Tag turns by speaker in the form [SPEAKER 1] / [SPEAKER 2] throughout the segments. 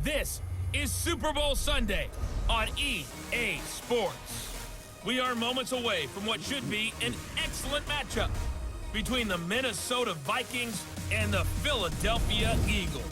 [SPEAKER 1] This is Super Bowl Sunday on EA Sports. We are moments away from what should be an excellent matchup between the Minnesota Vikings and the Philadelphia Eagles.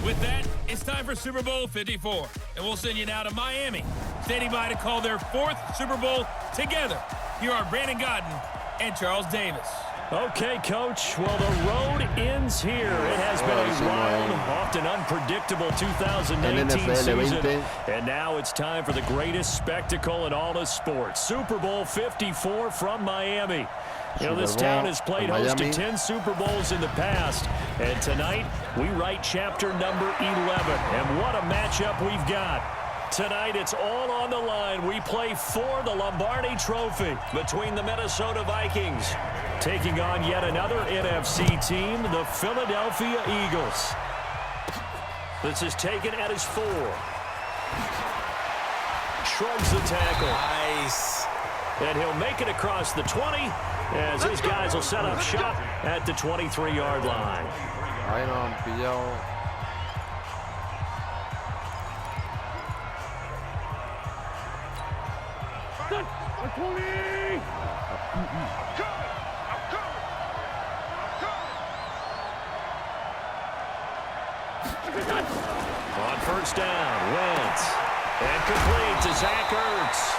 [SPEAKER 1] With that, it's time for Super Bowl 54, and we'll send you now to Miami, standing by to call their fourth Super Bowl together. Here are Brandon Godden and Charles Davis.
[SPEAKER 2] Okay, Coach. Well, the road ends here. It has been a wild, often unpredictable 2019 season. And now it's time for the greatest spectacle in all of sports. Super Bowl 54 from Miami. You know, this town has played host to 10 Super Bowls in the past. And tonight, we write chapter number 11. And what a matchup we've got. Tonight, it's all on the line. We play for the Lombardi Trophy between the Minnesota Vikings taking on yet another NFC team, the Philadelphia Eagles. This is taken at his 4. Shrugs the tackle. Nice. And he'll make it across the 20 as his guys will set up shop at the 23-yard line.
[SPEAKER 3] Right on, PL.
[SPEAKER 2] On first down, Wentz. And complete to Zach Ertz.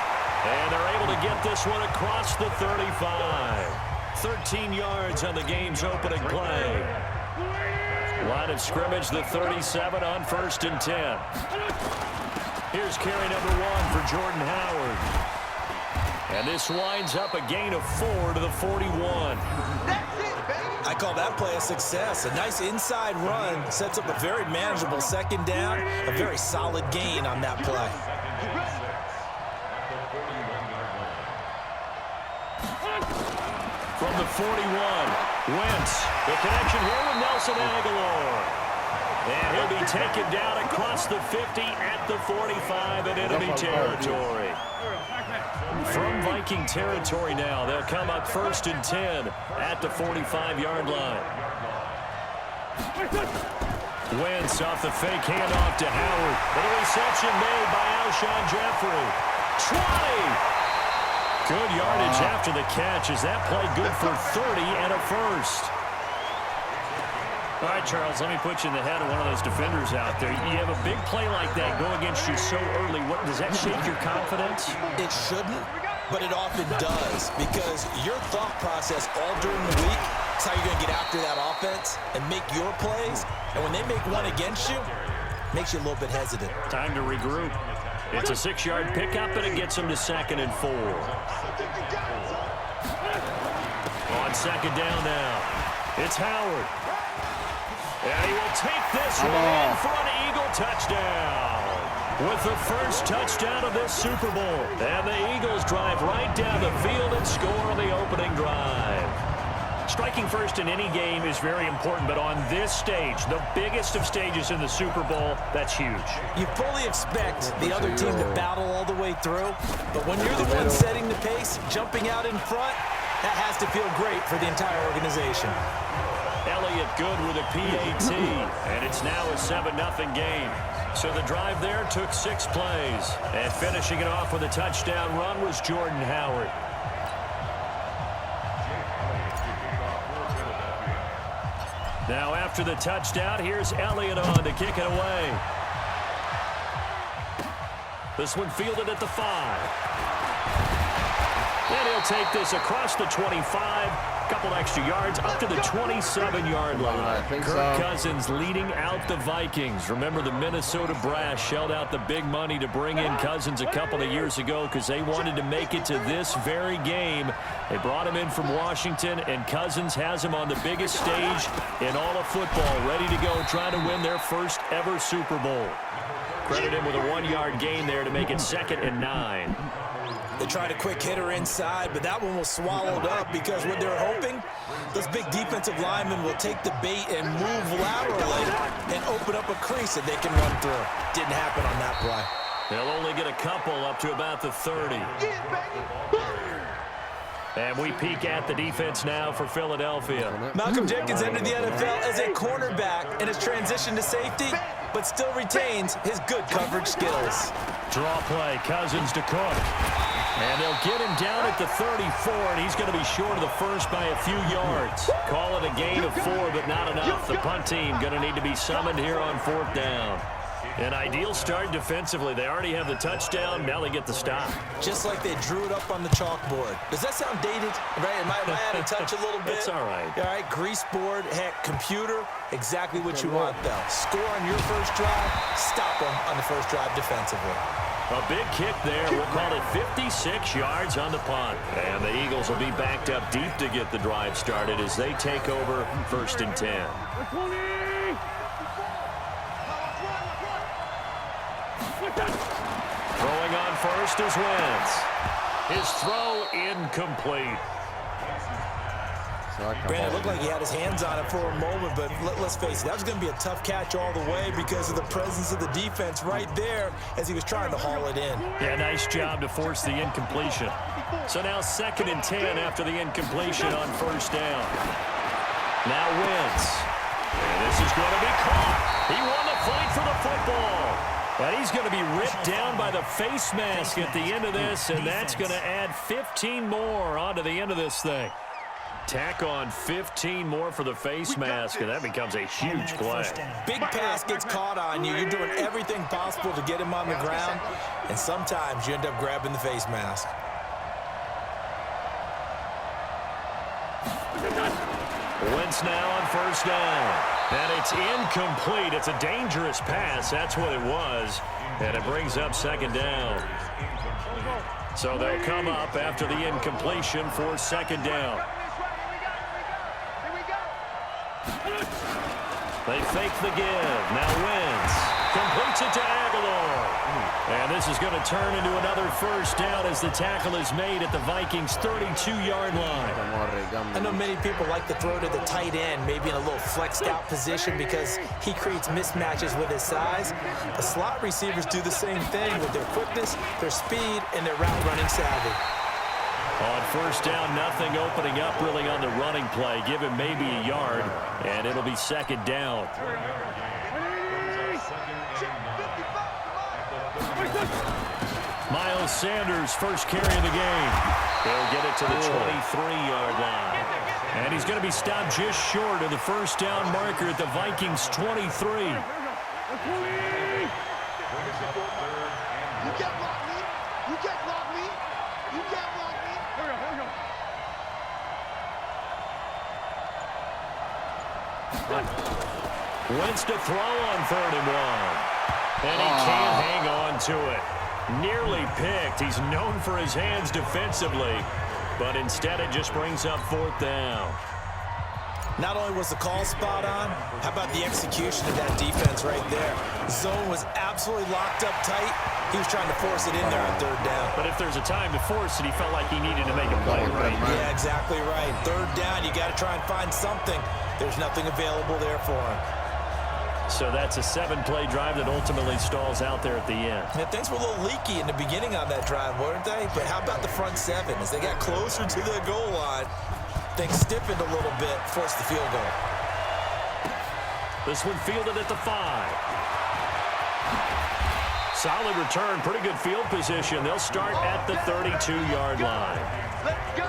[SPEAKER 2] And they're able to get this one across the 35. 13 yards on the game's opening play. Line of scrimmage, the 37 on first and 10. Here's carry number 1 for Jordan Howard. And this winds up a gain of 4 to the 41.
[SPEAKER 4] I call that play a success. A nice inside run sets up a very manageable second down. A very solid gain on that play.
[SPEAKER 2] From the 41, Wentz. The connection here with Nelson Aguilar. And he'll be taken down across the 50 at the 45 in enemy territory. From Viking territory now, they'll come up first and 10 at the 45-yard line. Wentz off the fake handoff to Howard. And a reception made by Alshon Jeffrey. 20! Good yardage after the catch. Is that play good for 30 and a first? All right, Charles, let me put you in the head of one of those defenders out there. You have a big play like that go against you so early. What, does that shake your confidence?
[SPEAKER 4] It shouldn't, but it often does, because your thought process all during the week is how you're going to get after that offense and make your plays. And when they make one against you, it makes you a little bit hesitant.
[SPEAKER 2] Time to regroup. It's a 6-yard pickup, and it gets him to 2nd and 4. On second down now, it's Howard. And he will take this one in for an Eagle touchdown. With the first touchdown of this Super Bowl. And the Eagles drive right down the field and score on the opening drive. Striking first in any game is very important, but on this stage, the biggest of stages in the Super Bowl, that's huge.
[SPEAKER 4] You fully expect the other team to battle all the way through, but when you're the one setting the pace, jumping out in front, that has to feel great for the entire organization.
[SPEAKER 2] Elliott good with a PAT, and it's now a 7-0 game. So the drive there took 6 plays, and finishing it off with a touchdown run was Jordan Howard. Now after the touchdown, here's Elliott on to kick it away. This one fielded at the 5. And he'll take this across the 25. Couple extra yards up to the 27-yard line. Kirk Cousins leading out the Vikings. Remember, the Minnesota Brass shelled out the big money to bring in Cousins a couple of years ago because they wanted to make it to this very game. They brought him in from Washington, and Cousins has him on the biggest stage in all of football, ready to go, trying to win their first ever Super Bowl. Credit him with a 1-yard gain there to make it 2nd and 9.
[SPEAKER 4] They tried a quick hitter inside, but that one was swallowed up because what they're hoping, those big defensive linemen will take the bait and move laterally and open up a crease that they can run through. Didn't happen on that play.
[SPEAKER 2] They'll only get a couple up to about the 30. And we peek at the defense now for Philadelphia.
[SPEAKER 4] Malcolm Jenkins entered the NFL as a cornerback and has transitioned to safety. but still retains his good coverage skills.
[SPEAKER 2] Draw play, Cousins to Cook. And they'll get him down at the 34, and he's going to be short of the first by a few yards. Call it a gain of 4, but not enough. The punt team going to need to be summoned here on 4th down. An ideal start defensively. They already have the touchdown. Now they get the stop.
[SPEAKER 4] Just like they drew it up on the chalkboard. Does that sound dated? Right? Am I out of touch a little bit?
[SPEAKER 2] It's all right.
[SPEAKER 4] All right, grease board, heck, computer, exactly what you want, though. Score on your first drive, stop them on the first drive defensively.
[SPEAKER 2] A big kick there. We'll call it 56 yards on the punt. And the Eagles will be backed up deep to get the drive started as they take over 1st and 10. Throwing on first is Wentz. His throw incomplete.
[SPEAKER 4] Brandon, it looked like he had his hands on it for a moment, but let's face it, that was going to be a tough catch all the way because of the presence of the defense right there as he was trying to haul it in.
[SPEAKER 2] Yeah, nice job to force the incompletion. So now 2nd and 10 after the incompletion on 1st down. Now Wentz. And this is going to be caught. He won the fight for the football. And he's going to be ripped down by the face mask at the end of this, and that's going to add 15 more onto the end of this thing. Tack on 15 more for the face mask, and that becomes a huge play.
[SPEAKER 4] Big pass gets caught on you. You're doing everything possible to get him on the ground, and sometimes you end up grabbing the face mask.
[SPEAKER 2] Wentz now on 1st down. And it's incomplete. It's a dangerous pass. That's what it was. And it brings up 2nd down. So they'll come up after the incompletion for 2nd down. They fake the give. Now Wentz completes it to Aguilar. And this is going to turn into another 1st down as the tackle is made at the Vikings' 32-yard line.
[SPEAKER 4] I know many people like to throw to the tight end, maybe in a little flexed out position because he creates mismatches with his size. The slot receivers do the same thing with their quickness, their speed, and their route running savvy.
[SPEAKER 2] On 1st down, nothing opening up really on the running play. Give him maybe a yard, and it'll be 2nd down. Miles Sanders, first carry of the game. He'll get it to the 23-yard line. And he's going to be stopped just short of the 1st down marker at the Vikings' 23.
[SPEAKER 5] You can't block me. You can't block me. You can't block me. Here we go.
[SPEAKER 2] Wentz to throw on 3rd and 1. And he can't hang on to it. Nearly picked. He's known for his hands defensively, but instead it just brings up 4th down.
[SPEAKER 4] Not only was the call spot on, how about the execution of that defense right there? The zone was absolutely locked up tight. He was trying to force it in there on 3rd down.
[SPEAKER 2] But if there's a time to force it, he felt like he needed to make a play, right?
[SPEAKER 4] Yeah, exactly right. 3rd down, you got to try and find something. There's nothing available there for him.
[SPEAKER 2] So that's a 7-play drive that ultimately stalls out there at the end.
[SPEAKER 4] Yeah, things were a little leaky in the beginning on that drive, weren't they? But how about the front 7? As they got closer to the goal line, things stiffened a little bit, forced the field goal.
[SPEAKER 2] This one fielded at the 5. Solid return, pretty good field position. They'll start at the 32-yard line.
[SPEAKER 5] Let's go.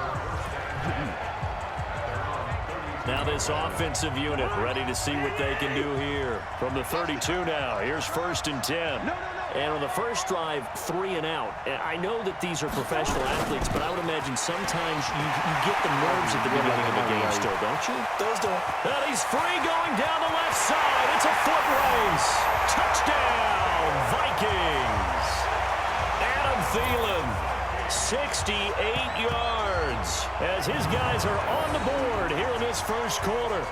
[SPEAKER 2] Now this offensive unit ready to see what they can do here. From the 32 now, here's 1st and 10. And on the first drive, 3 and out. I know that these are professional athletes, but I would imagine sometimes you get the nerves at the beginning of the game still, don't you?
[SPEAKER 4] Those don't.
[SPEAKER 2] And he's free going down the left side. It's a foot race. Touchdown, Vikings. Adam Thielen, 68 yards as his guys are on the board here in this first quarter.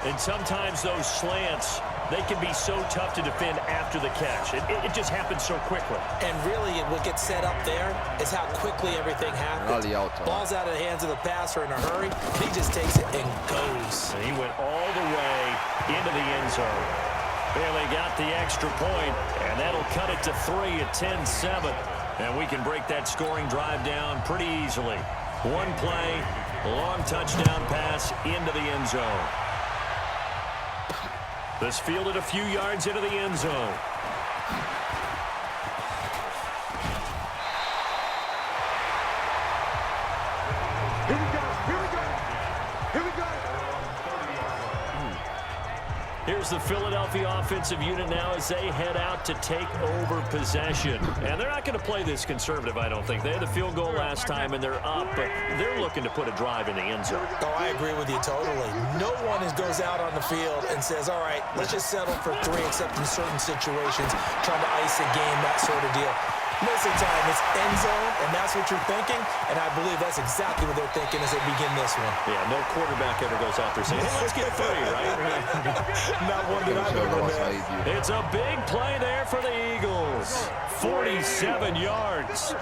[SPEAKER 2] And sometimes those slants, they can be so tough to defend after the catch. It just happens so quickly.
[SPEAKER 4] And really, what gets set up there is how quickly everything happens. Ball's out of the hands of the passer in a hurry, and he just takes it and goes.
[SPEAKER 2] And he went all the way into the end zone. Barely got the extra point, and that'll cut it to 3 at 10-7. And we can break that scoring drive down pretty easily. One play, long touchdown pass into the end zone. This fielded a few yards into the end zone.
[SPEAKER 5] Here we go. Here we go. Here we go.
[SPEAKER 2] Here's the Philadelphia offensive unit now as they head out to take over possession. And they're not going to play this conservative, I don't think. They had the field goal last time, and they're up, but they're looking to put a drive in the end zone.
[SPEAKER 4] Oh, I agree with you totally. No one goes out on the field and says, all right, let's just settle for 3, except in certain situations, trying to ice a game, that sort of deal. Most of the time, it's end zone, and that's what you're thinking, and I believe that's exactly what they're thinking as they begin this one.
[SPEAKER 2] Yeah, no quarterback ever goes out there saying, hey, let's get 3, right?
[SPEAKER 4] Not one that I've ever met.
[SPEAKER 2] It's a big play there for the Eagles. 47 yards.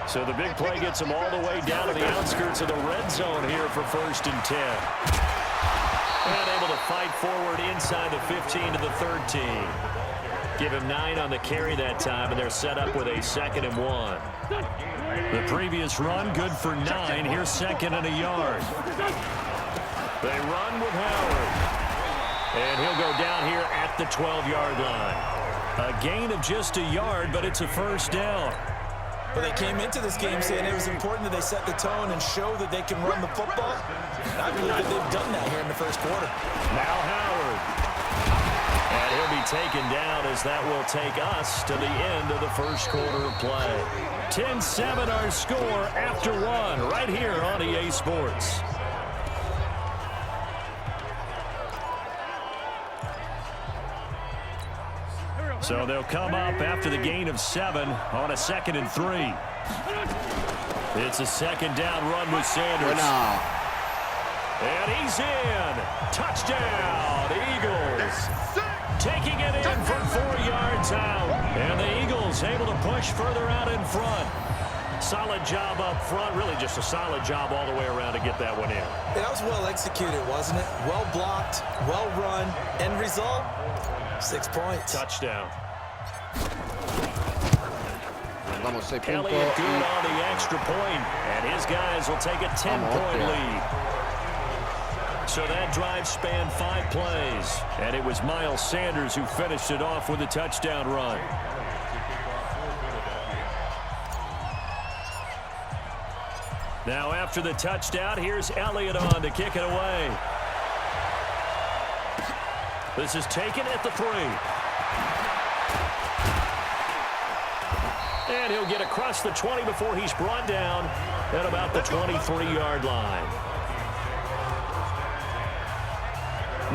[SPEAKER 2] So the big play gets them all the way down to the outskirts of the red zone here for 1st and 10. And able to fight forward inside the 15 to the 13. Give him 9 on the carry that time, and they're set up with a 2nd and 1. The previous run, good for 9. Here's 2nd and a yard. They run with Howard. And he'll go down here at the 12-yard line. A gain of just a yard, but it's a 1st down.
[SPEAKER 4] Well, they came into this game saying it was important that they set the tone and show that they can run the football. And I believe that they've done that here in the 1st quarter.
[SPEAKER 2] Now Howard. And he'll be taken down as that will take us to the end of the 1st quarter of play. 10-7 our score after 1 right here on EA Sports. So they'll come up after the gain of 7 on a 2nd and 3. It's a 2nd down run with Sanders. And he's in. Touchdown, Eagles. Taking it in from 4 yards out. And the Eagles able to push further out in front. Solid job up front. Really just a solid job all the way around to get that one in.
[SPEAKER 4] That was well executed, wasn't it? Well blocked, well run. End result, 6 points.
[SPEAKER 2] Touchdown.
[SPEAKER 3] Elliott
[SPEAKER 2] Elliott good on the extra point. And his guys will take a 10-point lead. So that drive spanned 5 plays. And it was Miles Sanders who finished it off with a touchdown run. Now after the touchdown, here's Elliott on to kick it away. This is taken at the 3. And he'll get across the 20 before he's brought down at about the 23-yard line.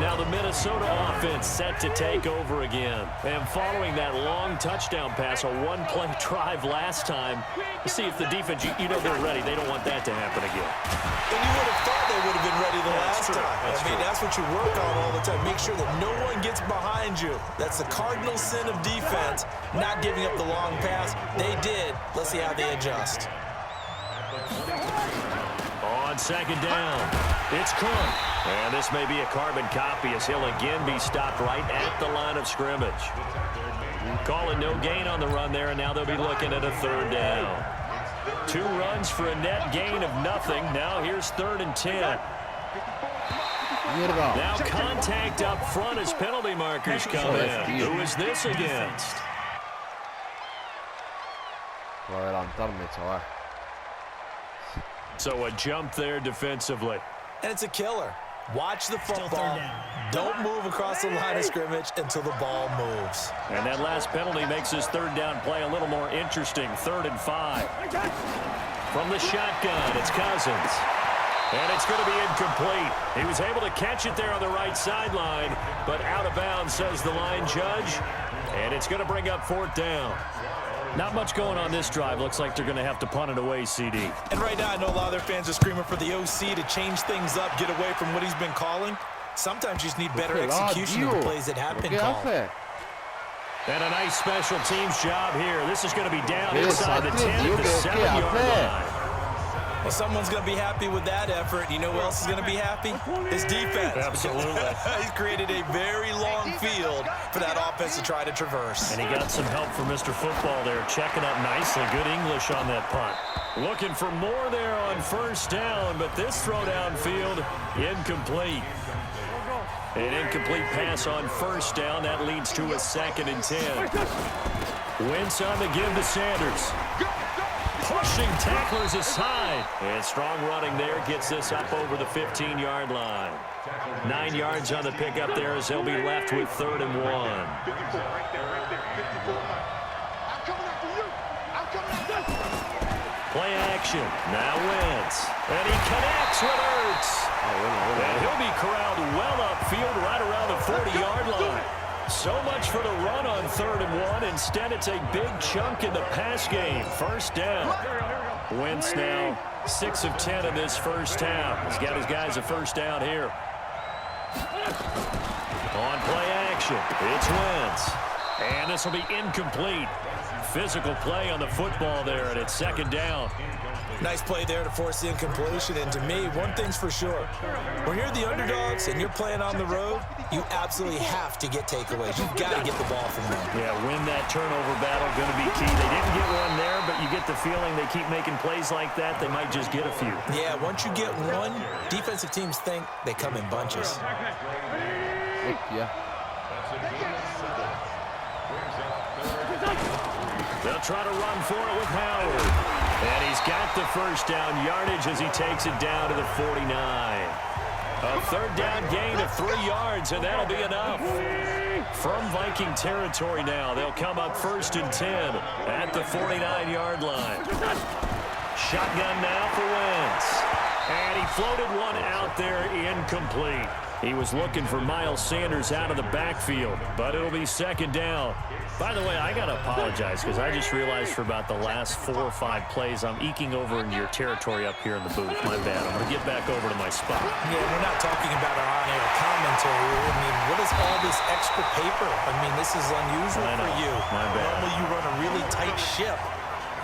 [SPEAKER 2] Now the Minnesota offense set to take over again. And following that long touchdown pass, a 1-play drive last time, to see if the defense, you know they're ready. They don't want that to happen again.
[SPEAKER 4] And you would have thought they would have been ready the last time. That's what you work on all the time. Make sure that no one gets behind you. That's the cardinal sin of defense, not giving up the long pass. They did. Let's see how they adjust.
[SPEAKER 2] On 2nd down, it's Cook. And this may be a carbon copy as he'll again be stopped right at the line of scrimmage. Calling no gain on the run there, and now they'll be looking at a 3rd down. 2 runs for a net gain of nothing. Now here's 3rd and 10. Now contact up front as penalty markers come in. Who is this against? So a jump there defensively.
[SPEAKER 4] And it's a killer. Watch the football. Don't move across the line of scrimmage until the ball moves.
[SPEAKER 2] And that last penalty makes his 3rd down play a little more interesting. 3rd and 5. From the shotgun, it's Cousins. And it's going to be incomplete. He was able to catch it there on the right sideline, but out of bounds, says the line judge. And it's going to bring up 4th down. Not much going on this drive. Looks like they're going to have to punt it away, CD.
[SPEAKER 4] And right now, I know a lot of their fans are screaming for the OC to change things up, get away from what he's been calling. Sometimes you just need better execution of the plays that have been called.
[SPEAKER 2] And a nice special teams job here. This is going to be down inside the 10 at the 7-yard line.
[SPEAKER 4] Well, someone's going to be happy with that effort. You know who else is going to be happy? His defense.
[SPEAKER 2] Absolutely.
[SPEAKER 4] He's created a very long field for that offense to try to traverse.
[SPEAKER 2] And he got some help from Mr. Football there, checking up nicely. Good English on that punt. Looking for more there on 1st down, but this throw downfield incomplete. An incomplete pass on first down. That leads to a 2nd and 10. Wentz on the give to Sanders. Pushing tacklers aside. And strong running there gets this up over the 15-yard line. 9 yards on the pickup there as they'll be left with 3rd and 1.
[SPEAKER 5] I'm coming after you. I'm coming after you.
[SPEAKER 2] Play action. Now Wentz. And he connects with Ertz. And he'll be corralled well upfield right around the 40-yard line. So much for the run on 3rd and 1. Instead, it's a big chunk in the pass game. First down. Wentz now 6 of 10 in this first half. He's got his guys a first down here. On play action, it's Wentz. And this will be incomplete. Physical play on the football there, and it's 2nd down.
[SPEAKER 4] Nice play there to force the incompletion. And to me, one thing's for sure. When you're the underdogs and you're playing on the road, you absolutely have to get takeaways. You've got to get the ball from them.
[SPEAKER 2] Yeah, win that turnover battle, going to be key. They didn't get one there, but you get the feeling they keep making plays like that, they might just get a few.
[SPEAKER 4] Yeah, once you get one, defensive teams think they come in bunches.
[SPEAKER 3] Yeah.
[SPEAKER 2] They'll try to run for it with Howard. And he's got the first down yardage as he takes it down to the 49. A 3rd down gain of 3 yards, and that'll be enough. From Viking territory now, they'll come up 1st and 10 at the 49-yard line. Shotgun now for Wentz. And he floated one out there incomplete. He was looking for Miles Sanders out of the backfield, but it'll be 2nd down. By the way, I got to apologize because I just realized for about the last 4 or 5 plays, I'm eking over into your territory up here in the booth. My bad. I'm going to get back over to my spot.
[SPEAKER 4] Yeah, we're not talking about our on-air commentary. I mean, what is all this extra paper? I mean, this is unusual for you.
[SPEAKER 2] My bad.
[SPEAKER 4] Normally you run a really tight ship.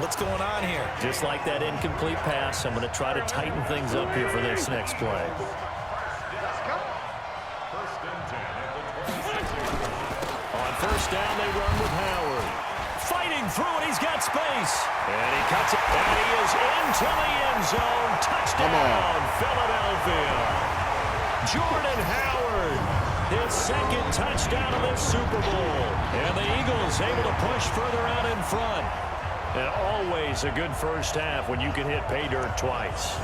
[SPEAKER 4] What's going on here?
[SPEAKER 2] Just like that incomplete pass, I'm going to try to tighten things up here for this next play. On first down, they run with Howard. Fighting through it, he's got space. And he cuts it, and he is into the end zone. Touchdown, Philadelphia. Jordan Howard, his 2nd touchdown of this Super Bowl. And the Eagles able to push further out in front. And always a good first half when you can hit pay dirt twice.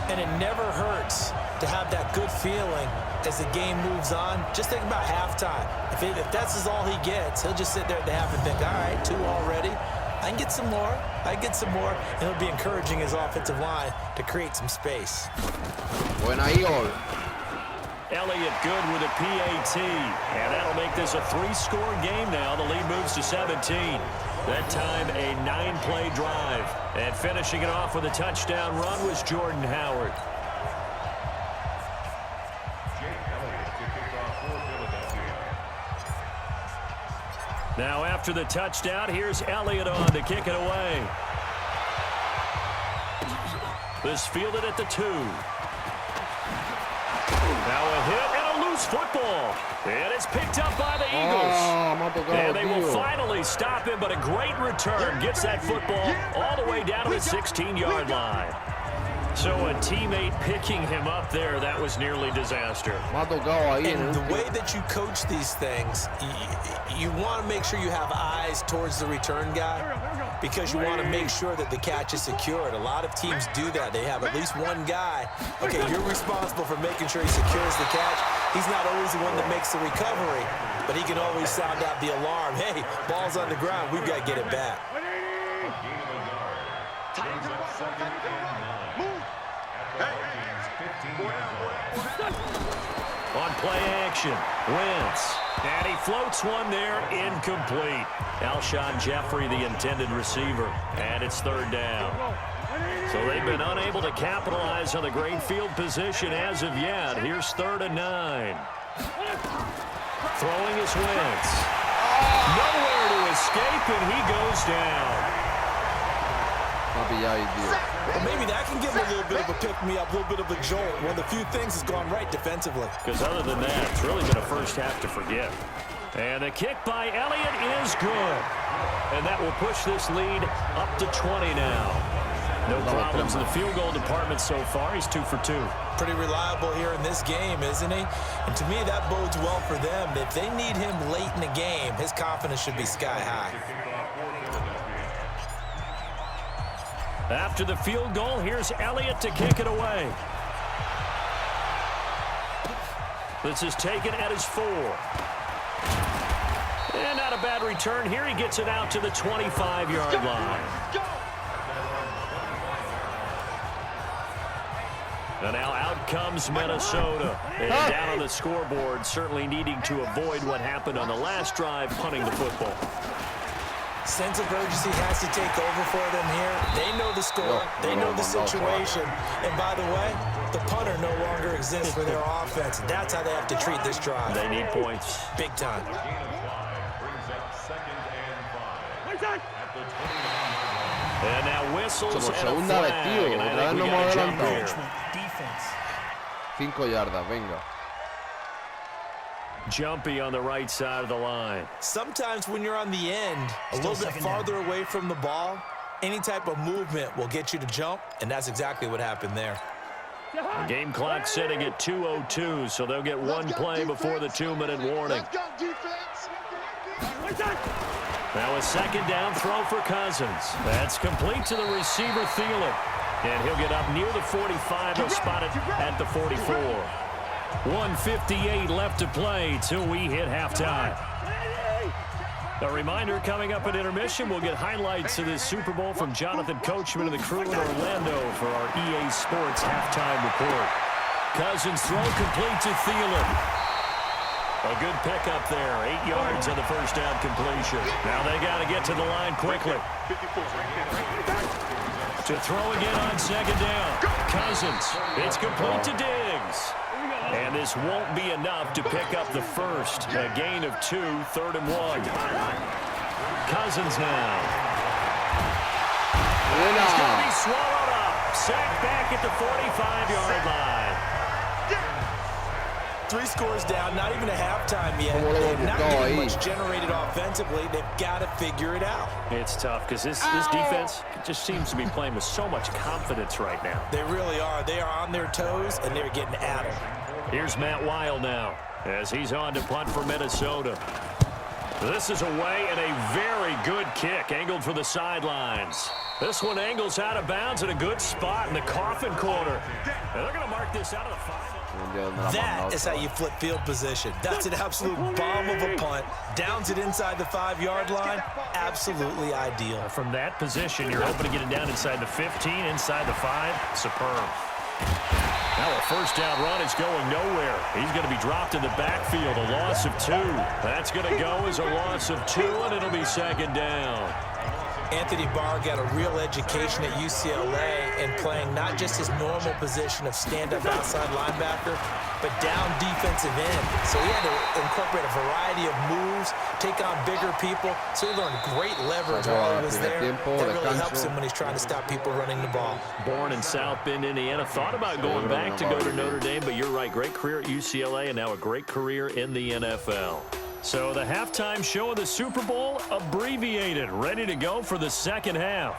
[SPEAKER 4] And it never hurts to have that good feeling as the game moves on. Just think about halftime. If that's all he gets, he'll just sit there at the half and think, all right, 2 already. I can get some more. I can get some more. And it'll be encouraging his offensive line to create some space.
[SPEAKER 3] Buena, Eagle.
[SPEAKER 2] Elliott good with a PAT. And that'll make this a 3-score game now. The lead moves to 17. That time a 9-play drive. And finishing it off with a touchdown run was Jordan Howard. Now after the touchdown, here's Elliott on to kick it away. This fielded at the 2. Now a hit and a loose football. And it's picked up by the Eagles. And they will finally stop him, but a great return gets that football all the way down to the 16-yard line. So a teammate picking him up there, that was nearly disaster.
[SPEAKER 4] And the way that you coach these things, you want to make sure you have eyes towards the return guy because you want to make sure that the catch is secured. A lot of teams do that. They have at least one guy. Okay, you're responsible for making sure he secures the catch. He's not always the one that makes the recovery, but he can always sound out the alarm. Hey, ball's on the ground. We've got to get it back.
[SPEAKER 2] On play action, Wentz. And he floats one there, incomplete. Alshon Jeffrey, the intended receiver. And it's 3rd down. So they've been unable to capitalize on the great field position as of yet. Here's 3rd and 9. Throwing is Wentz. Nowhere to escape, and he goes down.
[SPEAKER 4] Well, maybe that can give him a little bit of a pick-me-up, a little bit of a jolt. One of the few things that's gone right defensively.
[SPEAKER 2] Because other than that, it's really been a first half to forget. And the kick by Elliott is good. And that will push this lead up to 20 now. No problems in the field goal department so far. He's 2 for 2.
[SPEAKER 4] Pretty reliable here in this game, isn't he? And to me, that bodes well for them. If they need him late in the game, his confidence should be sky high.
[SPEAKER 2] After the field goal, here's Elliott to kick it away. This is taken at his 4. And not a bad return here. He gets it out to the 25-yard line. And now out comes Minnesota. And down on the scoreboard, certainly needing to avoid what happened on the last drive, punting the football.
[SPEAKER 4] Sense of urgency has to take over for them here. They know the score. They know the situation. And by the way, the punter no longer exists for their offense. That's how they have to treat this drive.
[SPEAKER 2] They need points.
[SPEAKER 4] Big time.
[SPEAKER 2] And now whistles
[SPEAKER 3] Como
[SPEAKER 2] and a
[SPEAKER 3] segunda vez,
[SPEAKER 2] flag.
[SPEAKER 3] tío.
[SPEAKER 2] And I
[SPEAKER 3] Otra
[SPEAKER 2] think
[SPEAKER 3] vez
[SPEAKER 2] we
[SPEAKER 3] no
[SPEAKER 2] got a
[SPEAKER 3] hemos
[SPEAKER 2] jump
[SPEAKER 3] adelantado.
[SPEAKER 2] here.
[SPEAKER 3] 5 yardas, venga.
[SPEAKER 2] Jumpy on the right side of the line.
[SPEAKER 4] Sometimes when you're on the end, a little bit farther away from the ball, any type of movement will get you to jump, and that's exactly what happened there.
[SPEAKER 2] The game clock sitting at 2:02, so they'll get one play before the 2-minute warning.
[SPEAKER 5] Let's go, defense.
[SPEAKER 2] Now a second down throw for Cousins. That's complete to the receiver, Thielen. And he'll get up near the 45. He'll spot it at the 44. 1:58 left to play till we hit halftime. A reminder, coming up at intermission, we'll get highlights of this Super Bowl from Jonathan Coachman and the crew in Orlando for our EA Sports halftime report. Cousins throw complete to Thielen. A good pickup there, 8 yards on the first down completion. Now they got to get to the line quickly. To throw again on second down. Cousins, it's complete to Diggs. And this won't be enough to pick up the first. A gain of 2, 3rd and 1. Cousins now. He's going to be swallowed up. Sacked back at the 45-yard line.
[SPEAKER 4] 3 scores down, not even a halftime yet. They've not getting much generated offensively. They've got to figure it out.
[SPEAKER 2] It's tough because this defense just seems to be playing with so much confidence right now.
[SPEAKER 4] They really are. They are on their toes, and they're getting at them.
[SPEAKER 2] Here's Matt Weil now as he's on to punt for Minnesota. This is away and a very good kick angled for the sidelines. This one angles out of bounds in a good spot in the coffin corner. And they're going to mark this out of the 5.
[SPEAKER 4] That is how you flip field position. That's an absolute bomb of a punt. Downs it inside the 5-yard line. Absolutely ideal.
[SPEAKER 2] From that position, you're hoping to get it down inside the 15, inside the 5. Superb. Now a first down run is going nowhere. He's going to be dropped in the backfield, a loss of 2. That's going to go as a loss of 2, and it'll be second down.
[SPEAKER 4] Anthony Barr got a real education at UCLA and playing not just his normal position of stand-up outside linebacker, but down defensive end. So he had to incorporate a variety of moves, take on bigger people. So he learned great leverage while he was there. That really helps him when he's trying to stop people running the ball.
[SPEAKER 2] Born in South Bend, Indiana. Thought about going back to go to Notre Dame, but you're right. Great career at UCLA and now a great career in the NFL. So the halftime show of the Super Bowl abbreviated, ready to go for the second half.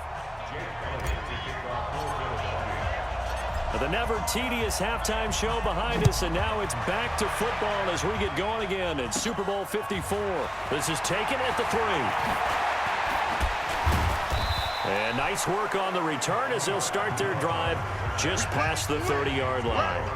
[SPEAKER 2] The never tedious halftime show behind us, and now it's back to football as we get going again in Super Bowl 54. This is taken at the 3. And nice work on the return as they'll start their drive just past the 30-yard line.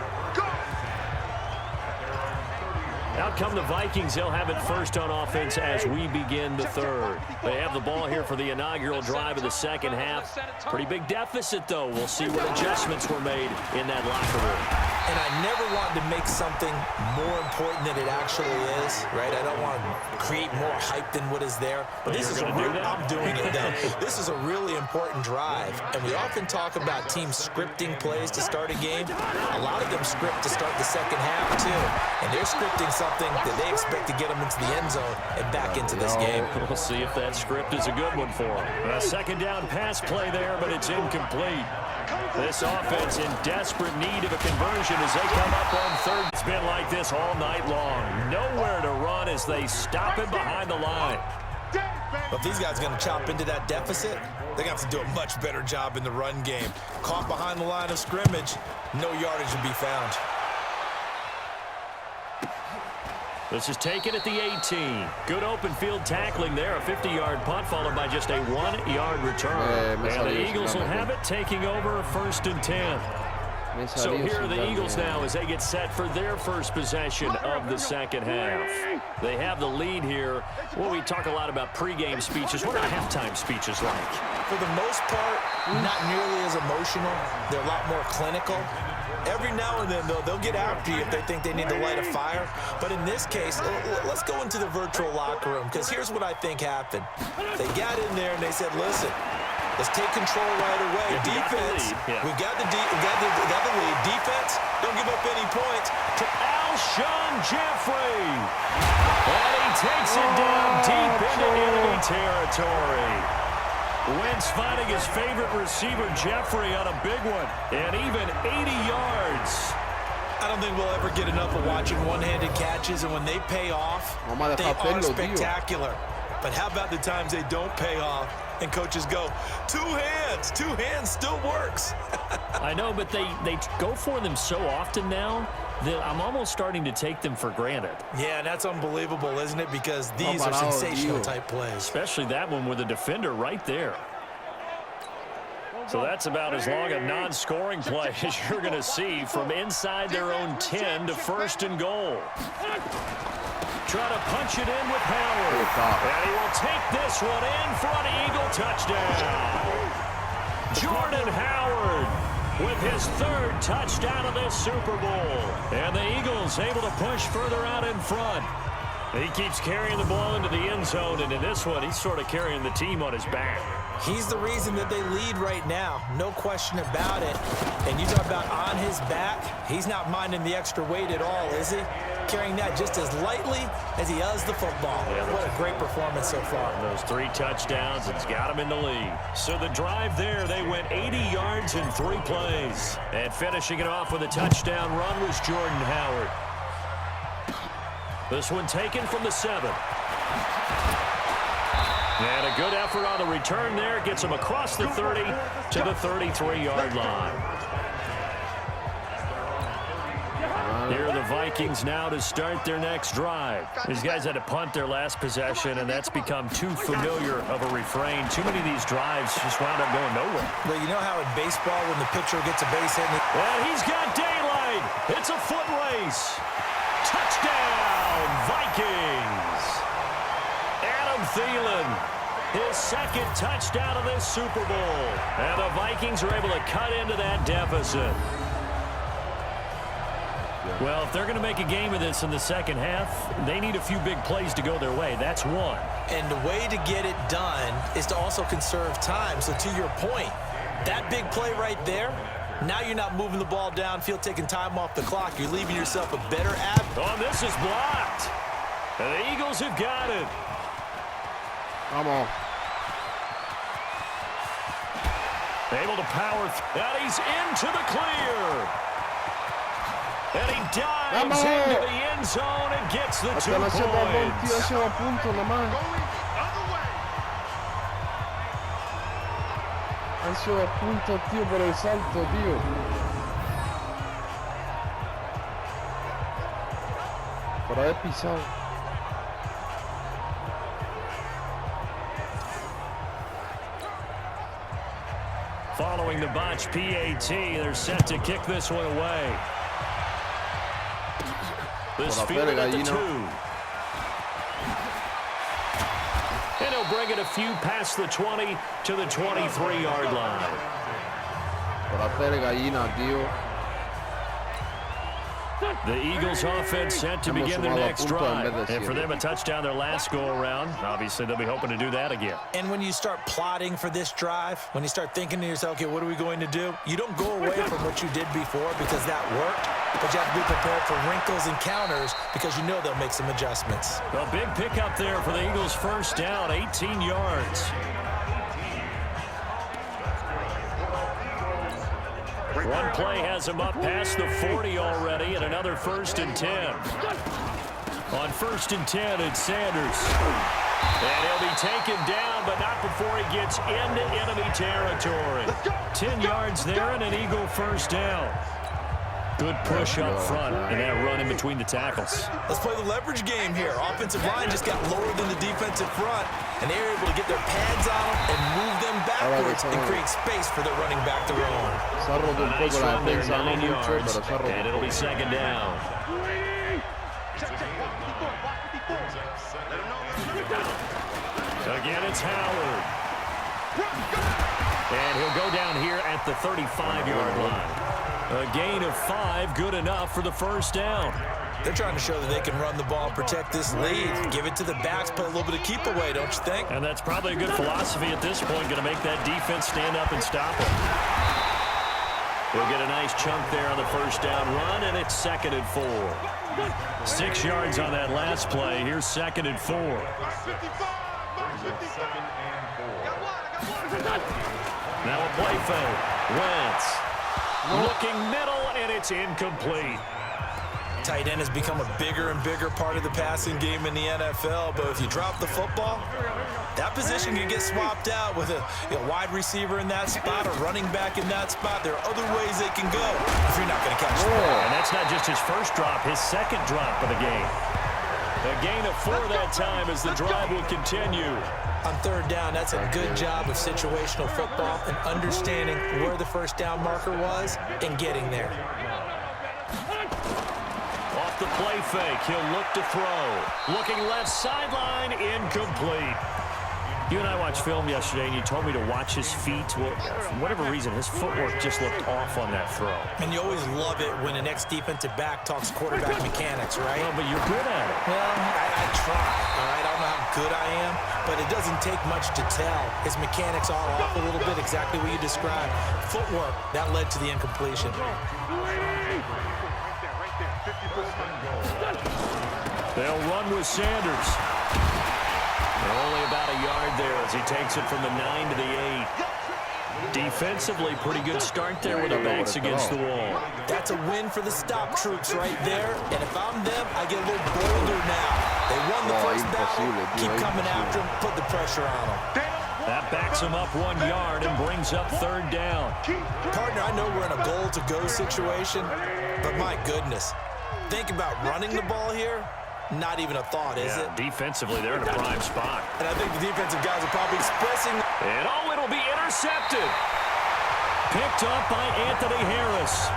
[SPEAKER 2] Out come the Vikings. They'll have it first on offense as we begin the 3rd. They have the ball here for the inaugural drive of the second half. Pretty big deficit, though. We'll see what adjustments were made in that locker room.
[SPEAKER 4] And I never wanted to make something more important than it actually is, right? I don't want to create more hype than what is there. But this is I'm doing it, though. This is a really important drive. And we often talk about teams scripting plays to start a game. A lot of them script to start the second half, too. And they're scripting something that they expect to get them into the end zone and back into this game.
[SPEAKER 2] We'll see if that script is a good one for them. A second down pass play there, but it's incomplete. This offense in desperate need of a conversion as they come up on 3rd. It's been like this all night long. Nowhere to run as they stop it behind the line.
[SPEAKER 4] But if these guys are going to chop into that deficit, they're going to have to do a much better job in the run game. Caught behind the line of scrimmage, no yardage to be found.
[SPEAKER 2] This is taken at the 18. Good open field tackling there. A 50-yard punt followed by just a 1-yard return. And the Eagles will have it, taking over 1st and 10. So here are the Eagles now as they get set for their first possession of the second half. They have the lead here. Well, we talk a lot about pregame speeches. What are halftime speeches like?
[SPEAKER 4] For the most part, not nearly as emotional. They're a lot more clinical. Every now and then, though, they'll get after you if they think they need to light a fire. But in this case, let's go into the virtual locker room, because here's what I think happened. They got in there and they said, listen, let's take control right away. Defense, we got the lead. Defense, don't give up any points.
[SPEAKER 2] To Alshon Jeffrey. And he takes it down deep into enemy territory. Wentz finding his favorite receiver, Jeffrey, on a big one. And even 80 yards.
[SPEAKER 4] I don't think we'll ever get enough of watching one-handed catches, and when they pay off, they are spectacular. But how about the times they don't pay off and coaches go, two hands still works.
[SPEAKER 2] I know, but they go for them so often now that I'm almost starting to take them for granted.
[SPEAKER 4] Yeah, that's unbelievable, isn't it? Because these are sensational type plays.
[SPEAKER 2] Especially that one with a defender right there. So that's about as long a non-scoring play as you're going to see from inside their own 10 to 1st and goal. Try to punch it in with Howard. And he will take this one in for an Eagle touchdown. Jordan Howard with his 3rd touchdown of this Super Bowl. And the Eagles able to push further out in front. He keeps carrying the ball into the end zone, and in this one, he's sort of carrying the team on his back.
[SPEAKER 4] He's the reason that they lead right now, no question about it. And you talk about on his back, he's not minding the extra weight at all, is he? Carrying that just as lightly as he does the football. Yeah, what a great performance so far.
[SPEAKER 2] Those 3 touchdowns, it's got him in the lead. So the drive there, they went 80 yards in 3 plays. And finishing it off with a touchdown run was Jordan Howard. This one taken from the 7. And a good effort on the return there. Gets him across the 30 to the 33-yard line. Here are the Vikings now to start their next drive. These guys had to punt their last possession, and that's become too familiar of a refrain. Too many of these drives just wound up going nowhere.
[SPEAKER 4] Well, you know how in baseball when the pitcher gets a base hit?
[SPEAKER 2] And he's got daylight. It's a foot race. Touchdown, Vikings. Adam Thielen, his 2nd touchdown of this Super Bowl. And the Vikings are able to cut into that deficit. Well, if they're going to make a game of this in the second half, they need a few big plays to go their way. That's one.
[SPEAKER 4] And the way to get it done is to also conserve time. So to your point, that big play right there, now you're not moving the ball downfield, taking time off the clock. You're leaving yourself a better
[SPEAKER 2] Oh, this is blocked. And the Eagles have got it.
[SPEAKER 3] Come on.
[SPEAKER 2] Able to power. And he's into the clear. And he dives into the end zone and gets the 2 points.
[SPEAKER 3] Han sido a punto, tío, por el salto, tío. Por haber pisado.
[SPEAKER 2] Following the botch PAT, they're set to kick this one away. This field at the 2. And he'll bring it a few past the 20 to the 23-yard line.
[SPEAKER 3] Por hacer gallina, tío.
[SPEAKER 2] The Eagles offense set to begin their next drive. And for them, a touchdown their last go-around. Obviously, they'll be hoping to do that again.
[SPEAKER 4] And when you start plotting for this drive, when you start thinking to yourself, okay, what are we going to do? You don't go away from what you did before because that worked, but you have to be prepared for wrinkles and counters because you know they'll make some adjustments.
[SPEAKER 2] A big pickup there for the Eagles' first down, 18 yards. One play has him up past the 40 already, and another 1st and 10. On 1st and 10, it's Sanders. And he'll be taken down, but not before he gets into enemy territory. 10 yards there and an Eagle first down. Good push up front and that run in between the tackles.
[SPEAKER 4] Let's play the leverage game here. Offensive line just got lower than the defensive front, and they're able to get their pads on them and move them backwards and create space for their running back to roam.
[SPEAKER 2] A nice run there, 9 yards, and it'll be second down. Again, it's Howard. And he'll go down here at the 35-yard line. A gain of 5, good enough for the first down.
[SPEAKER 4] They're trying to show that they can run the ball, protect this lead, give it to the backs, play a little bit of keep away, don't you think?
[SPEAKER 2] And that's probably a good philosophy at this point, going to make that defense stand up and stop it. He'll get a nice chunk there on the first down run, and it's 2nd and 4. 6 yards on that last play. Here's 2nd and 4. Now a play fake. Wentz looking middle, and it's incomplete.
[SPEAKER 4] Tight end has become a bigger and bigger part of the passing game in the NFL, but if you drop the football, that position can get swapped out with a wide receiver in that spot, a running back in that spot. There are other ways they can go if you're not going to catch the ball.
[SPEAKER 2] And that's not just his first drop, his second drop of the game. A gain of 4 that time as the drive will continue.
[SPEAKER 4] On third down, that's a good job of situational football and understanding where the first down marker was and getting there.
[SPEAKER 2] Off the play fake, he'll look to throw. Looking left sideline, incomplete. You and I watched film yesterday, and you told me to watch his feet. Well, for whatever reason, his footwork just looked off on that throw.
[SPEAKER 4] And you always love it when an ex-defensive back talks quarterback mechanics, right?
[SPEAKER 2] Well, but you're good at it.
[SPEAKER 4] Well, I try, all right? I don't know how good I am, but it doesn't take much to tell. His mechanics are off a little bit, exactly what you described. Footwork, that led to the incompletion.
[SPEAKER 2] They'll run with Sanders. Only about a yard there as he takes it from the 9 to the 8. Defensively, pretty good start there with the backs against the wall.
[SPEAKER 4] That's a win for the stop troops right there. And if I'm them, I get a little bolder now. They won the first battle. Keep coming after them. Put the pressure on them.
[SPEAKER 2] That backs him up 1 yard and brings up third down.
[SPEAKER 4] Partner, I know we're in a goal-to-go situation, but my goodness. Think about running the ball here. Not even a thought, is it?
[SPEAKER 2] Defensively, they're in a prime spot.
[SPEAKER 4] And I think the defensive guys are probably expressing.
[SPEAKER 2] And it'll be intercepted. Picked up by Anthony Harris.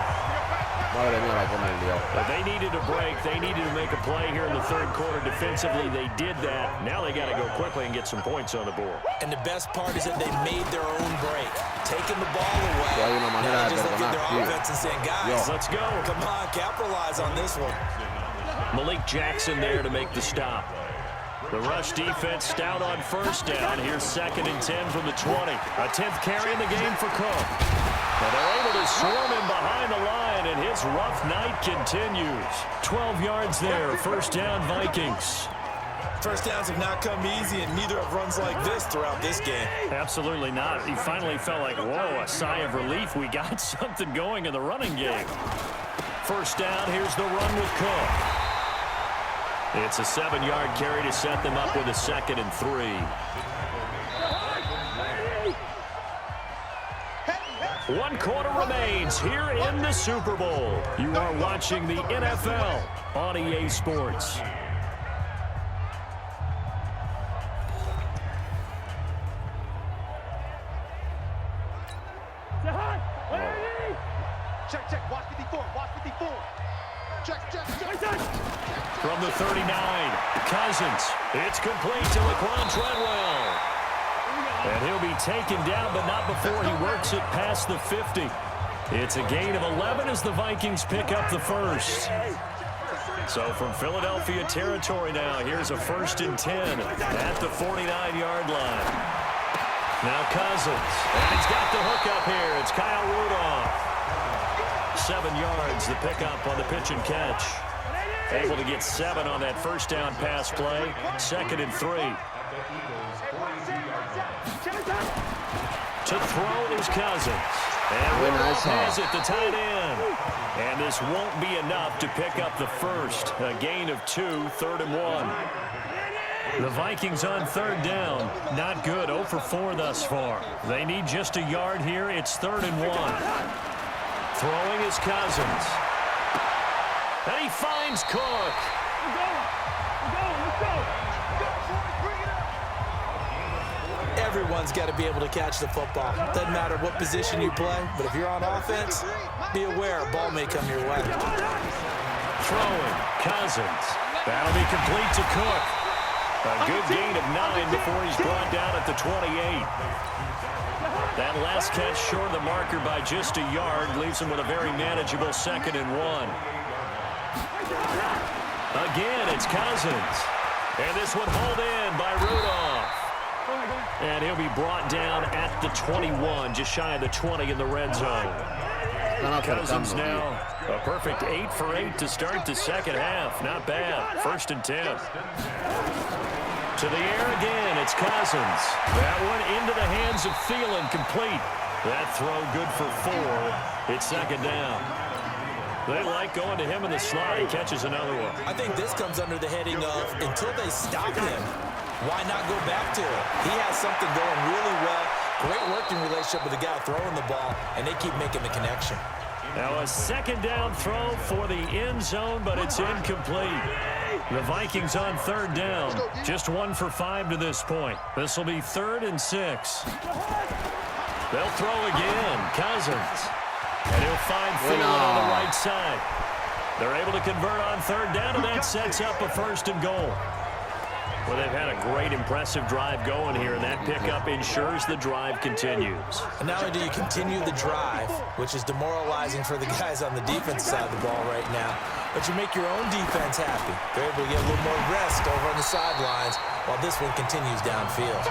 [SPEAKER 2] But they needed a break. They needed to make a play here in the third quarter. Defensively, they did that. Now they got to go quickly and get some points on the board.
[SPEAKER 4] And the best part is that they made their own break. Taking the ball away. Now they just look at their offense and saying, guys,
[SPEAKER 2] let's go.
[SPEAKER 4] Come on, capitalize on this one.
[SPEAKER 2] Malik Jackson there to make the stop. The rush defense stout on first down. Here's 2nd and 10 from the 20. A 10th carry in the game for Cook. And they're able to swarm him behind the line, and his rough night continues. 12 yards there, first down Vikings.
[SPEAKER 4] First downs have not come easy, and neither have runs like this throughout this game.
[SPEAKER 2] Absolutely not. He finally felt like, whoa, a sigh of relief. We got something going in the running game. First down, here's the run with Cook. It's a 7-yard carry to set them up with a 2nd and 3. 1 quarter remains here in the Super Bowl. You are watching the NFL on EA Sports.
[SPEAKER 5] Check, watch 54, watch 54. Check.
[SPEAKER 2] From the 39, Cousins. It's complete to Laquan Treadwell. And he'll be taken down, but not before he works it past the 50. It's a gain of 11 as the Vikings pick up the first. So from Philadelphia territory now, here's a 1st and 10 at the 49-yard line. Now Cousins. And he's got the hook up here. It's Kyle Rudolph. 7 yards, the pickup on the pitch and catch. Able to get 7 on that first down pass play. 2nd and 3. To throw is Cousins. And Rudolph has it, the tight end. And this won't be enough to pick up the first. A gain of 2, 3rd and 1. The Vikings on third down. Not good. 0 for 4 thus far. They need just a yard here. It's 3rd and 1. Throwing is Cousins. And he finds Cook.
[SPEAKER 4] Everyone's got to be able to catch the football. Doesn't matter what position you play, but if you're on offense, be aware a ball may come your way.
[SPEAKER 2] Throwing, Cousins. That'll be complete to Cook. A good gain of 9 before he's brought down at the 28. That last catch short of the marker by just a yard leaves him with a very manageable 2nd and 1. Again, it's Cousins. And this one hauled in by Rudolph. And he'll be brought down at the 21, just shy of the 20 in the red zone. Cousins now a perfect 8 for 8 to start the second half. Not bad. 1st and 10. To the air again, it's Cousins. That one into the hands of Thielen, complete. That throw good for 4. It's 2nd down. They like going to him in the slot. He catches another one.
[SPEAKER 4] I think this comes under the heading of until they stop him, why not go back to it? He has something going really well. Great working relationship with the guy throwing the ball, and they keep making the connection.
[SPEAKER 2] Now a 2nd down throw for the end zone, but it's incomplete. The Vikings on 3rd down. Just 1 for 5 to this point. This will be 3rd and 6. They'll throw again. Cousins. And he'll find Thielen on the right side. They're able to convert on 3rd down, and that sets up a 1st and goal. Well, they've had a great, impressive drive going here, and that pickup ensures the drive continues.
[SPEAKER 4] And not only do you continue the drive, which is demoralizing for the guys on the defense side of the ball right now, but you make your own defense happy. They're able to get a little more rest over on the sidelines while this one continues downfield.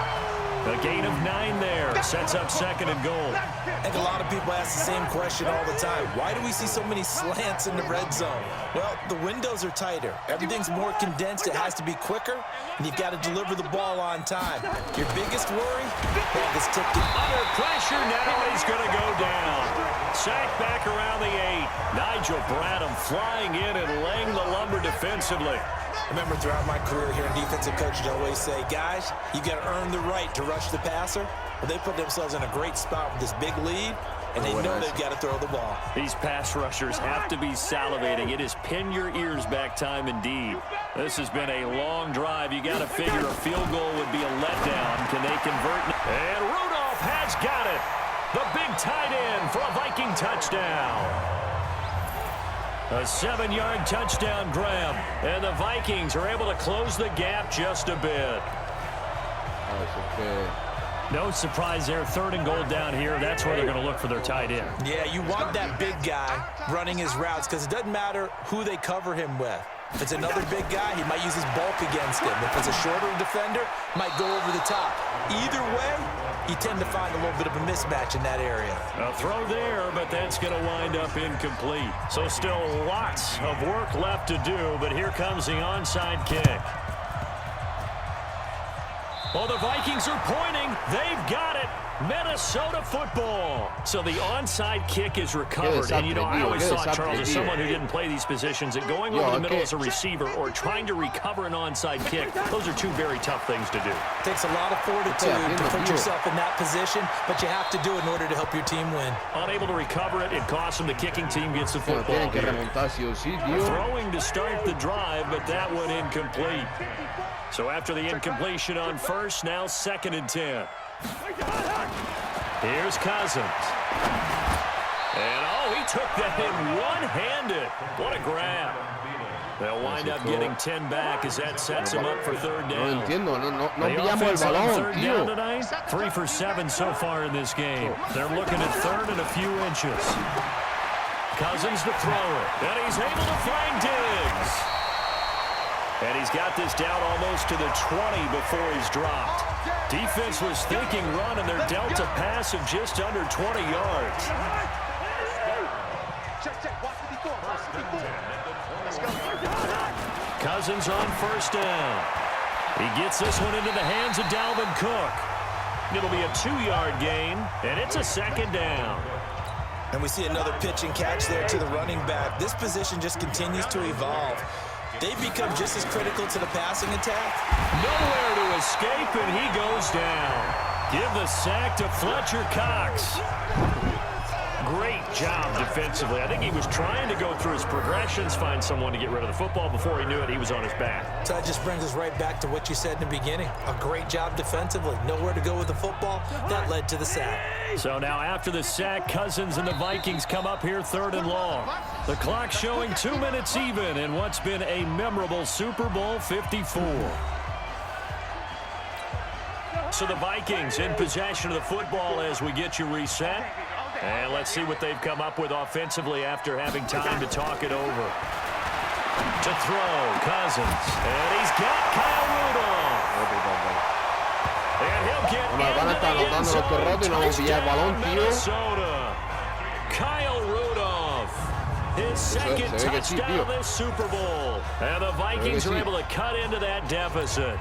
[SPEAKER 2] A gain of 9 there. Sets up 2nd and goal.
[SPEAKER 4] I think a lot of people ask the same question all the time. Why do we see so many slants in the red zone? Well, the windows are tighter. Everything's more condensed. It has to be quicker, and you've got to deliver the ball on time. Your biggest worry? Ball is tipped in.
[SPEAKER 2] Under pressure now, he's going to go down. Sacked back around the 8. Nigel Bradham flying in and laying the lumber defensively.
[SPEAKER 4] I remember throughout my career here in defensive coaching, I always say, guys, you got to earn the right to rush the passer. Well, they put themselves in a great spot with this big lead, and they know they've got to throw the ball.
[SPEAKER 2] These pass rushers have to be salivating. It is pin your ears back time indeed. This has been a long drive. You got to figure a field goal would be a letdown. Can they convert? And Rudolph has got it. The big tight end for a Viking touchdown. A 7-yard touchdown grab, and the Vikings are able to close the gap just a bit. No surprise there. 3rd and goal down here. That's where they're going to look for their tight end.
[SPEAKER 4] Yeah, you want that big guy running his routes because it doesn't matter who they cover him with. If it's another big guy, he might use his bulk against him. If it's a shorter defender, might go over the top. Either way, you tend to find a little bit of a mismatch in that area.
[SPEAKER 2] A throw there, but that's going to wind up incomplete. So still lots of work left to do, but here comes the onside kick. Well, the Vikings are pointing. They've got it. Minnesota football. So the onside kick is recovered. And, you know, I always thought, Charles, as someone who didn't play these positions, that going over the middle as a receiver or trying to recover an onside kick, those are 2 very tough things to do.
[SPEAKER 4] It takes a lot of fortitude to put yourself in that position, but you have to do it in order to help your team win.
[SPEAKER 2] Unable to recover it, it costs them. The kicking team gets the football here. Throwing to start the drive, but that one incomplete. So after the incompletion on 1st, now 2nd and 10. Here's Cousins. And, he took that in one-handed. What a grab. They'll wind up getting 10 back as that sets them up for 3rd down.
[SPEAKER 3] No pillamos el balón, tío.
[SPEAKER 2] Tonight, 3 for 7 so far in this game. They're looking at 3rd and a few inches. Cousins to throw it. And he's able to find Diggs. And he's got this down almost to the 20 before he's dropped. Defense was thinking run, and they're dealt a pass of just under 20 yards. Cousins on 1st down. He gets this one into the hands of Dalvin Cook. It'll be a 2-yard gain, and it's a 2nd down.
[SPEAKER 4] And we see another pitch and catch there to the running back. This position just continues to evolve. They become just as critical to the passing attack.
[SPEAKER 2] Nowhere to escape, and he goes down. Give the sack to Fletcher Cox. Great job defensively. I think he was trying to go through his progressions, find someone to get rid of the football. Before he knew it, he was on his back.
[SPEAKER 4] So that just brings us right back to what you said in the beginning. A great job defensively. Nowhere to go with the football. That led to the sack.
[SPEAKER 2] So now after the sack, Cousins and the Vikings come up here 3rd and long. The clock showing 2 minutes even in what's been a memorable Super Bowl 54. So the Vikings in possession of the football as we get you reset. And let's see what they've come up with offensively after having time to talk it over. To throw, Cousins. And he's got Kyle Rudolph. And he'll get into the end zone. Minnesota. Kyle Rudolph. His second touchdown this Super Bowl. And the Vikings are able to cut into that deficit.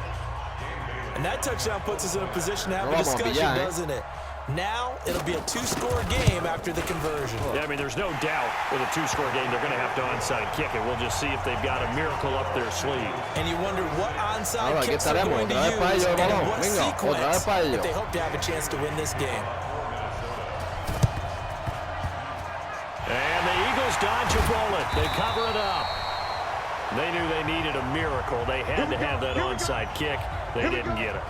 [SPEAKER 4] And that touchdown puts us in a position to have a discussion, doesn't it? Now it'll be a 2-score game after the conversion.
[SPEAKER 2] Yeah, I mean, there's no doubt with a 2-score game they're going to have to onside kick it. We'll just see if they've got a miracle up their sleeve.
[SPEAKER 4] And you wonder what onside kicks they're going to use and in what sequence if they hope to have a chance to win this game.
[SPEAKER 2] And the Eagles dodge a bullet. They cover it up. They knew they needed a miracle. They had to have that onside kick. They didn't get it.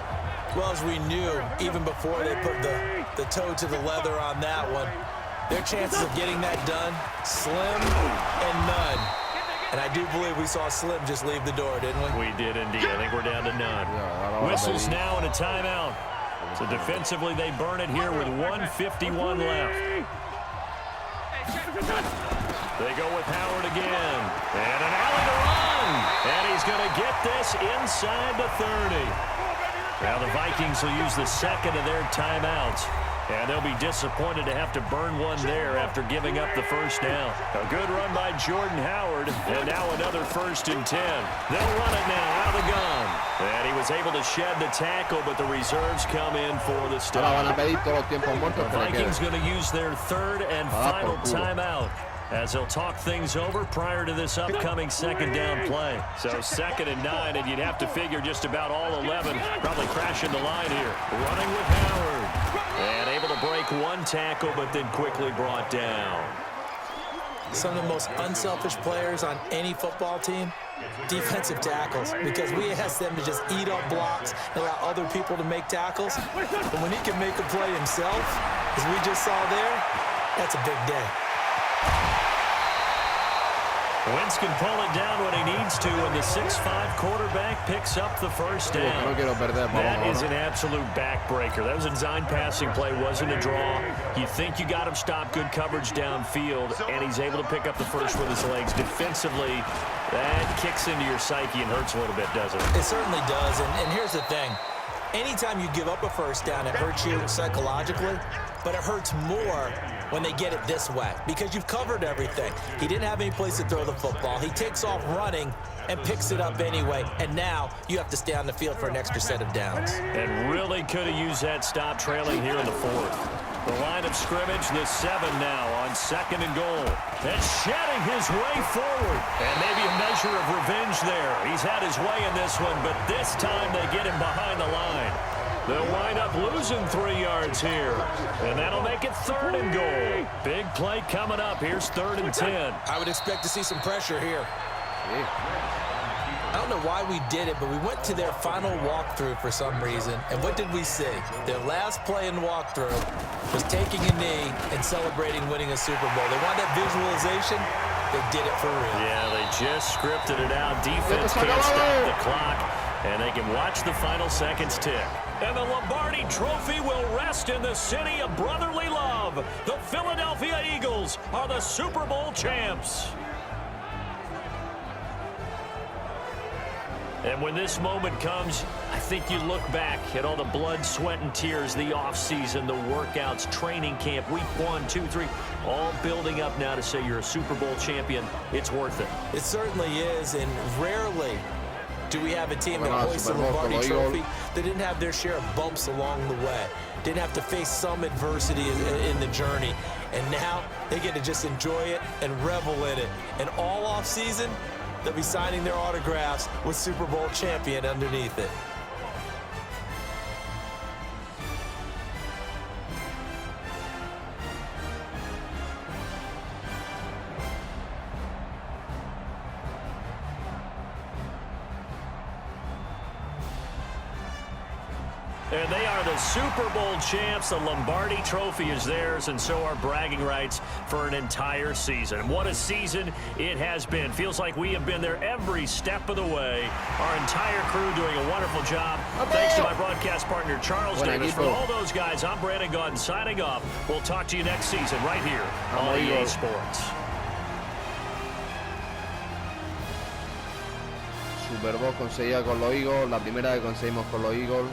[SPEAKER 4] Well, as we knew, even before they put the toe to the leather on that one, their chances of getting that done, slim and none. And I do believe we saw Slim just leave the door, didn't we?
[SPEAKER 2] We did indeed. I think we're down to none. Whistles now and a timeout. So defensively, they burn it here with 1:51 left. They go with Howard again. And an alley to run. And he's going to get this inside the 30. Now the Vikings will use the second of their timeouts. And they'll be disappointed to have to burn one there after giving up the first down. A good run by Jordan Howard. And now another 1st and 10. They'll run it now out of the gun. And he was able to shed the tackle, but the reserves come in for the stop. The Vikings going to use their 3rd and final timeout as they'll talk things over prior to this upcoming 2nd down play. So 2nd and 9, and you'd have to figure just about all 11 probably crashing the line here. Running with Howard. And able to break one tackle, but then quickly brought down.
[SPEAKER 4] Some of the most unselfish players on any football team, defensive tackles, because we ask them to just eat up blocks and allow other people to make tackles. But when he can make a play himself, as we just saw there, that's a big day.
[SPEAKER 2] Wentz can pull it down when he needs to, and the 6'5" quarterback picks up the first down. That is an absolute backbreaker. That was a design passing play, wasn't a draw. You think you got him stopped, good coverage downfield, and he's able to pick up the first with his legs. Defensively, that kicks into your psyche and hurts a little bit, doesn't it?
[SPEAKER 4] It certainly does, and here's the thing. Anytime you give up a first down, it hurts you psychologically, but it hurts more when they get it this way because you've covered everything. He didn't have any place to throw the football. He takes off running and picks it up anyway, and now you have to stay on the field for an extra set of downs.
[SPEAKER 2] And really could have used that stop trailing here in the 4th. The line of scrimmage, the 7 now on 2nd and goal. And shedding his way forward. And maybe a measure of revenge there. He's had his way in this one, but this time they get him behind the line. They'll wind up losing 3 yards here. And that'll make it 3rd and goal. Big play coming up. Here's 3rd and 10.
[SPEAKER 4] I would expect to see some pressure here. I don't know why we did it, but we went to their final walkthrough for some reason. And what did we see? Their last play in walkthrough was taking a knee and celebrating winning a Super Bowl. They want that visualization. They did it for real.
[SPEAKER 2] Yeah, they just scripted it out. Defense can't stop the clock, and they can watch the final seconds tick. And the Lombardi Trophy will rest in the city of brotherly love. The Philadelphia Eagles are the Super Bowl champs. And when this moment comes, I think you look back at all the blood, sweat, and tears, the offseason, the workouts, training camp, week 1, 2, 3, all building up now to say you're a Super Bowl champion. It's worth it.
[SPEAKER 4] It certainly is, and rarely do we have a team that hoists the Lombardi Trophy that didn't have their share of bumps along the way, didn't have to face some adversity in the journey, and now they get to just enjoy it and revel in it. And all offseason, They'll be signing their autographs with Super Bowl champion underneath it.
[SPEAKER 2] And they are the Super Bowl champs. The Lombardi Trophy is theirs, and so are bragging rights for an entire season. What a season it has been. Feels like we have been there every step of the way. Our entire crew doing a wonderful job. Thanks to my broadcast partner, Charles Davis. For all those guys, I'm Brandon Gaudin signing off. We'll talk to you next season right here on EA Sports.
[SPEAKER 3] Super Bowl conseguida con los Eagles, la primera que conseguimos con los Eagles.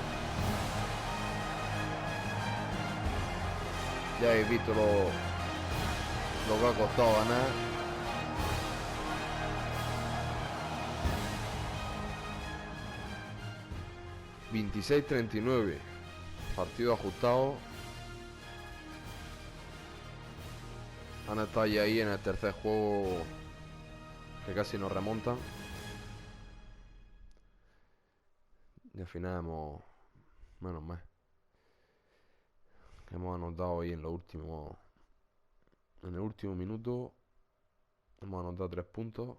[SPEAKER 3] Ya habéis visto lo que ha costado ganar. $26-39. Partido ajustado. Han estado ahí en el tercer juego que casi nos remontan. Y al final hemos... menos mal. Hemos anotado ahí en el último minuto. Hemos anotado 3 puntos.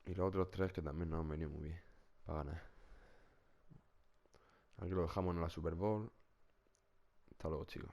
[SPEAKER 3] Y los otros 3 que también nos han venido muy bien para ganar. Aquí lo dejamos en la Super Bowl. Hasta luego, chicos.